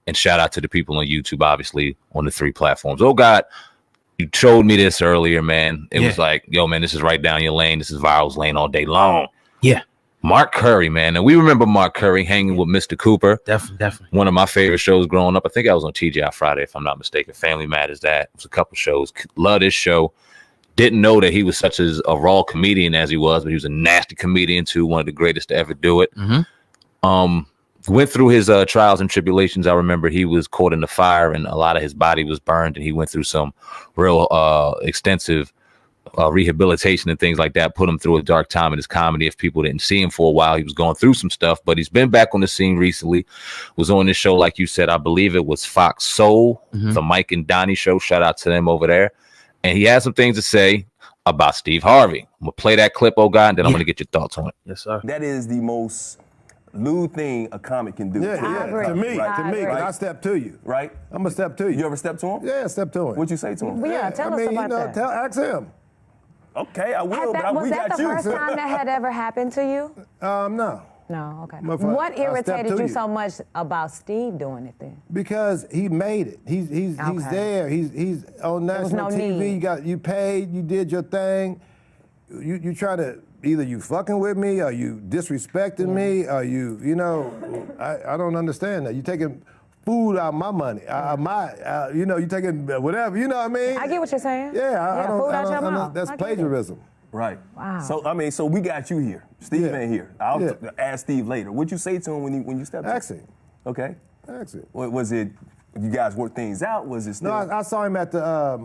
And shout out to the people on YouTube, obviously, on the 3 platforms. Oh, God, you showed me this earlier, man. It was like, yo, man, this is right down your lane. This is Viral's lane all day long. Yeah. Mark Curry, man. And we remember Mark Curry hanging with Mr. Cooper. Definitely. One of my favorite shows growing up. I think I was on TGI Friday, if I'm not mistaken. Family Matters, that. It was a couple shows. Love this show. Didn't know that he was such a raw comedian as he was, but he was a nasty comedian too. One of the greatest to ever do it. Went through his trials and tribulations. I remember he was caught in the fire and a lot of his body was burned, and he went through some real extensive rehabilitation and things like that. Put him through a dark time in his comedy. If people didn't see him for a while, he was going through some stuff, but he's been back on the scene recently. Was on this show, like you said, I believe it was Fox Soul, the Mike and Donnie show. Shout out to them over there. And he has some things to say about Steve Harvey. I'm going to play that clip, oh God, and then I'm going to get your thoughts on it. Yes, sir. That is the most lewd thing a comic can do. To me, I step to you. Right? I'm going to step to you. You ever step to him? Yeah, step to him. What'd you say to him? Well, yeah, tell us about that. Ask him. Okay, I will, but was we that got the you. first time that had ever happened to you? No. No, okay. But What irritated you you so much about Steve doing it then? Because he made it. He's there. He's on national TV. You paid. You did your thing. You try to either you fucking with me or you disrespecting me or you I don't understand that. You taking food out of my money, you taking whatever. You know what I mean? I get what you're saying. Yeah, food out your mouth. That's plagiarism. Right. Wow. So we got you here. Steve ain't here. I'll ask Steve later. What'd you say to him when you stepped in? Ask him. Okay. Ask him. Was it, you guys worked things out? Was it still? No, I saw him at the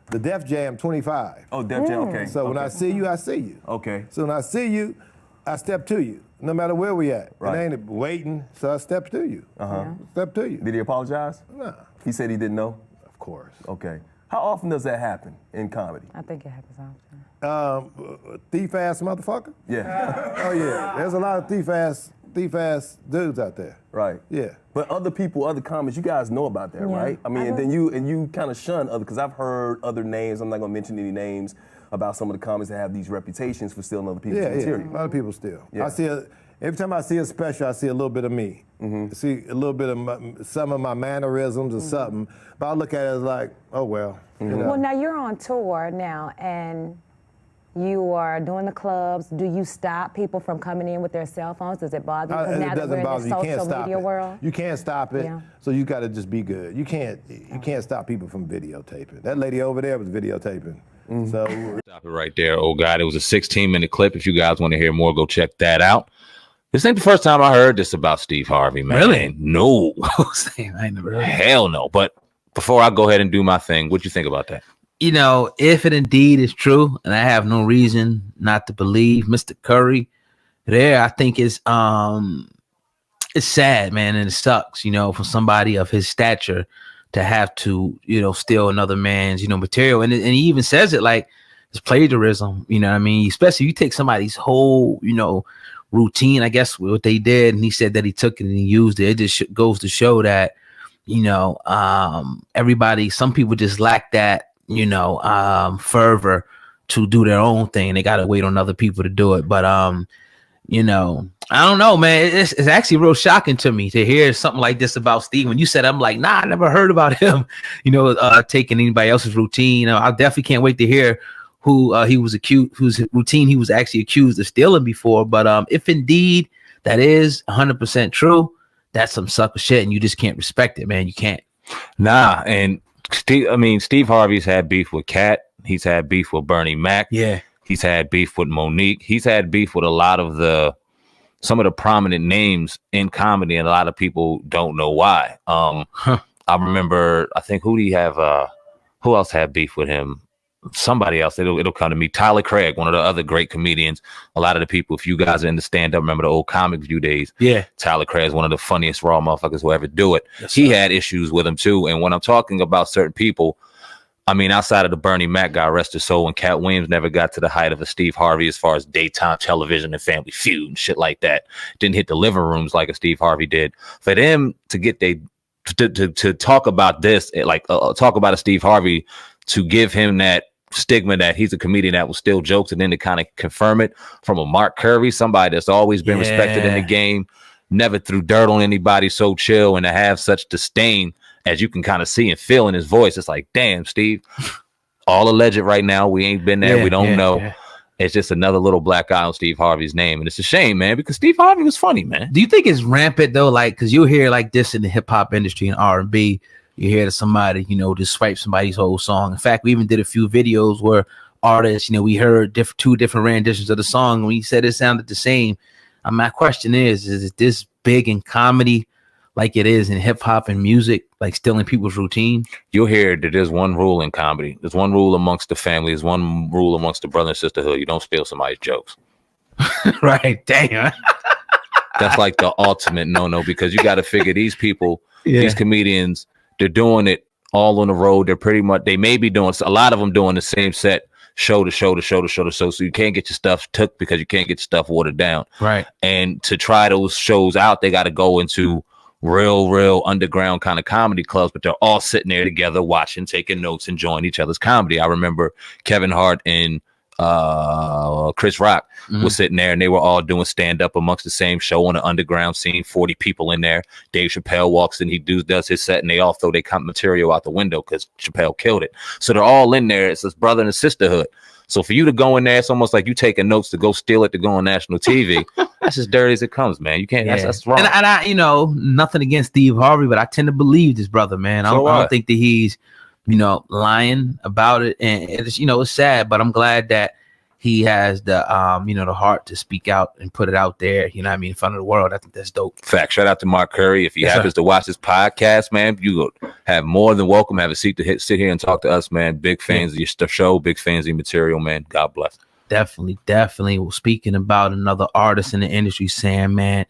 Def Jam 25. Oh, Def Jam, okay. So when I see you, I see you. Okay. So when I see you, I step to you, no matter where we at. Right. It ain't waiting, so I step to you. Step to you. Did he apologize? No. He said he didn't know? Of course. Okay. How often does that happen in comedy? I think it happens often. Thief-ass motherfucker? Yeah. Oh, yeah. There's a lot of thief-ass dudes out there. Right. Yeah. But other people, other comics, you guys know about that, right? I mean, and then you kind of shun other, because I've heard other names, I'm not going to mention any names, about some of the comics that have these reputations for stealing other people's material. Yeah, a lot of people steal. Yeah. Every time I see a special, I see a little bit of me. I see a little bit of some of my mannerisms or something, but I look at it as like, oh well. You know? Well, now you're on tour now, and you are doing the clubs. Do you stop people from coming in with their cell phones? Does it bother you? Because now that we're in the social media world, you can't stop it. Yeah. So you got to just be good. You can't stop people from videotaping. That lady over there was videotaping. So stop it right there. Oh God, it was a 16-minute clip. If you guys want to hear more, go check that out. This ain't the first time I heard this about Steve Harvey, man. Really? No. I ain't never heard. Hell no. But before I go ahead and do my thing, what you think about that? You know, if it indeed is true, and I have no reason not to believe Mr. Curry, I think it's sad, man, and it sucks, for somebody of his stature to have to, steal another man's, material. And he even says it like it's plagiarism, you know what I mean? Especially if you take somebody's whole, routine, I guess what they did, and he said that he took it and he used it. It just goes to show that, everybody, some people just lack that, fervor to do their own thing. They got to wait on other people to do it. But, I don't know, man. It's actually real shocking to me to hear something like this about Steve. When you said, I'm like, nah, I never heard about him, taking anybody else's routine. I definitely can't wait to hear who he was accused, whose routine he was actually accused of stealing before. But if indeed that is 100% true, that's some sucker shit, and you just can't respect it, man. You can't. Nah, and Steve Harvey's had beef with Kat. He's had beef with Bernie Mac. Yeah. He's had beef with Monique. He's had beef with a lot of some of the prominent names in comedy, and a lot of people don't know why. I remember, I think, who else had beef with him? Somebody else. It'll come to me. Tyler Craig, one of the other great comedians. A lot of the people, if you guys are in the stand-up, remember the old Comic View days. Yeah. Tyler Craig is one of the funniest raw motherfuckers who ever do it. Yes, he had issues with him too. And when I'm talking about certain people, I mean, outside of the Bernie Mac guy, rest his soul, and Cat Williams never got to the height of a Steve Harvey as far as daytime television and Family Feud and shit like that. Didn't hit the living rooms like a Steve Harvey did. For them to get to talk about this, talk about a Steve Harvey, to give him that stigma that he's a comedian that will steal jokes, and then to kind of confirm it from a Mark Curry, somebody that's always been respected in the game, never threw dirt on anybody, so chill, and to have such disdain as you can kind of see and feel in his voice. It's like, damn, Steve, all alleged right now. We ain't been there. We don't know. Yeah. It's just another little black eye on Steve Harvey's name. And it's a shame, man, because Steve Harvey was funny, man. Do you think it's rampant, though? Like, because you'll hear like this in the hip hop industry and R&B. You hear that somebody, just swipe somebody's whole song. In fact, we even did a few videos where artists, we heard two different renditions of the song. And we said it sounded the same. My question is it this big in comedy like it is in hip hop and music, like stealing people's routine? You'll hear that there's one rule in comedy. There's one rule amongst the family. There's one rule amongst the brother and sisterhood. You don't steal somebody's jokes. Right. Damn. That's like the ultimate no, because you got to figure these people, these comedians, they're doing it all on the road. They're pretty much, they may be doing, a lot of them doing the same set, show to show. So you can't get your stuff took because you can't get your stuff watered down. Right. And to try those shows out, they got to go into real underground kind of comedy clubs, but they're all sitting there together watching, taking notes, enjoying each other's comedy. I remember Kevin Hart and Chris Rock was sitting there, and they were all doing stand-up amongst the same show on the underground scene, 40 people in there. Dave Chappelle walks in, he does his set, and they all throw their material out the window because Chappelle killed it. So they're all in there. It's this brother and sisterhood. So for you to go in there, it's almost like you taking notes to go steal it to go on national TV. That's as dirty as it comes, man. You can't. That's wrong. And I, nothing against Steve Harvey, but I tend to believe this brother, man. I don't think that he's, lying about it, and it's, it's sad. But I'm glad that he has the, the heart to speak out and put it out there. In front of the world. I think that's dope. Fact. Shout out to Marc Curry. If he happens to watch this podcast, man, you have more than welcome. Have a seat to sit here and talk to us, man. Big fans of your show. Big fans of your material, man. God bless. Definitely. Well, speaking about another artist in the industry, Sam, man,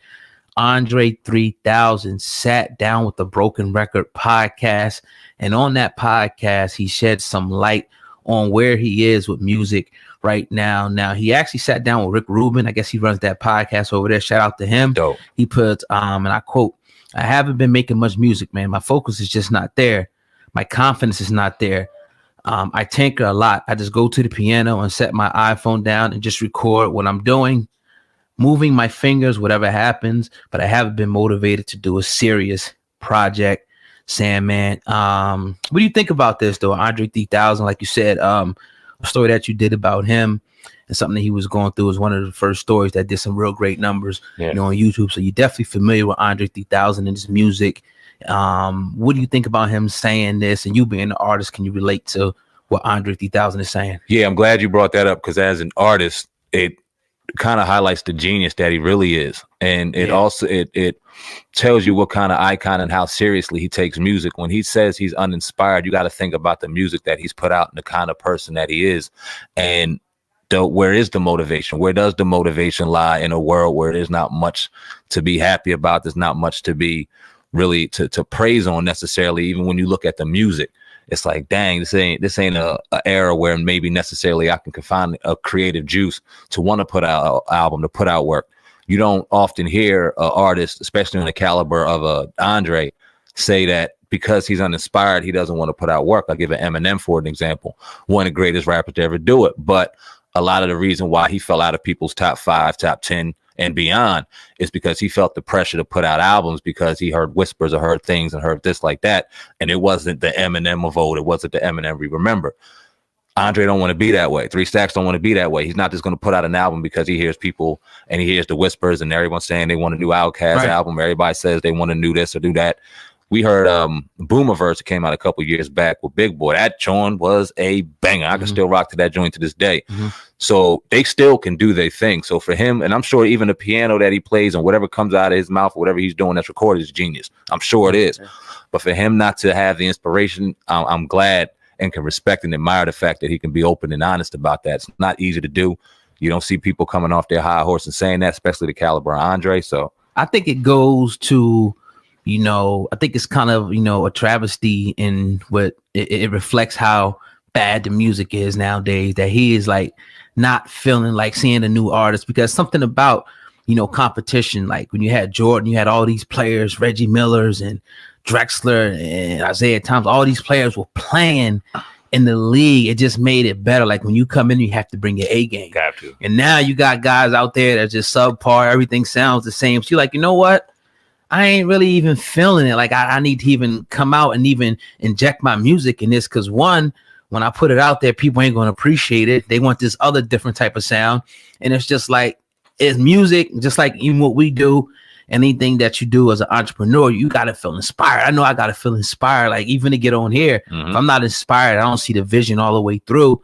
Andre 3000 sat down with the Broken Record podcast, and on that podcast, he shed some light on where he is with music right now. Now, he actually sat down with Rick Rubin. I guess he runs that podcast over there. Shout out to him. Dope. He put, and I quote, "I haven't been making much music, man. My focus is just not there. My confidence is not there. I tinker a lot. I just go to the piano and set my iPhone down and just record what I'm doing, moving my fingers, whatever happens, but I haven't been motivated to do a serious project." Sam, man, what do you think about this, though? Andre 3000, like you said, a story that you did about him and something that he was going through was one of the first stories that did some real great numbers on YouTube. So you're definitely familiar with Andre 3000 and his music. What do you think about him saying this? And you being an artist, can you relate to what Andre 3000 is saying? Yeah, I'm glad you brought that up, because as an artist, it kind of highlights the genius that he really is, and it also it tells you what kind of icon and how seriously he takes music. When he says he's uninspired, you got to think about the music that he's put out and the kind of person that he is, and where is the motivation? Where does the motivation lie in a world where there's not much to be happy about? There's not much to be really to praise on necessarily. Even when you look at the music, it's like, dang, this ain't a era where maybe necessarily I can find a creative juice to want to put out an album, to put out work. You don't often hear an artist, especially on the caliber of Andre, say that because he's uninspired, he doesn't want to put out work. I'll give an Eminem for an example, one of the greatest rappers to ever do it. But a lot of the reason why he fell out of people's top 5, top 10, and beyond is because he felt the pressure to put out albums, because he heard whispers or heard things and heard this like that. And it wasn't the Eminem of old. It wasn't the Eminem we remember. Andre don't want to be that way. 3 Stacks don't want to be that way. He's not just going to put out an album because he hears people and he hears the whispers and everyone's saying they want a new Outkast album. Everybody says they want to do this or do that. We heard Boomerverse that came out a couple years back with Big Boy. That joint was a banger. I can still rock to that joint to this day. So they still can do their thing. So for him, and I'm sure even the piano that he plays and whatever comes out of his mouth, or whatever he's doing that's recorded, is genius. I'm sure it is. But for him not to have the inspiration, I'm glad and can respect and admire the fact that he can be open and honest about that. It's not easy to do. You don't see people coming off their high horse and saying that, especially the caliber of Andre. So I think it goes to, I think it's kind of, a travesty in what it reflects how bad the music is nowadays, that he is like not feeling like seeing a new artist, because something about, competition, like when you had Jordan, you had all these players, Reggie Millers and Drexler and Isaiah Thomas, all these players were playing in the league, it just made it better. Like when you come in, you have to bring your A game. Got to. And now you got guys out there that just subpar. Everything sounds the same. So you're like, you know what? I ain't really even feeling it. Like I need to even come out and even inject my music in this. Cause one, when I put it out there, people ain't going to appreciate it. They want this other different type of sound. And it's just like, it's music, just like even what we do. Anything that you do as an entrepreneur, you got to feel inspired. I know I got to feel inspired. Like even to get on here, if I'm not inspired, I don't see the vision all the way through.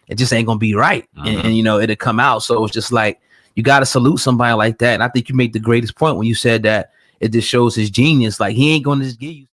It just ain't going to be right. And, you know, it'll come out. So it's just like, you got to salute somebody like that. And I think you made the greatest point when you said that it just shows his genius. Like he ain't going to just give you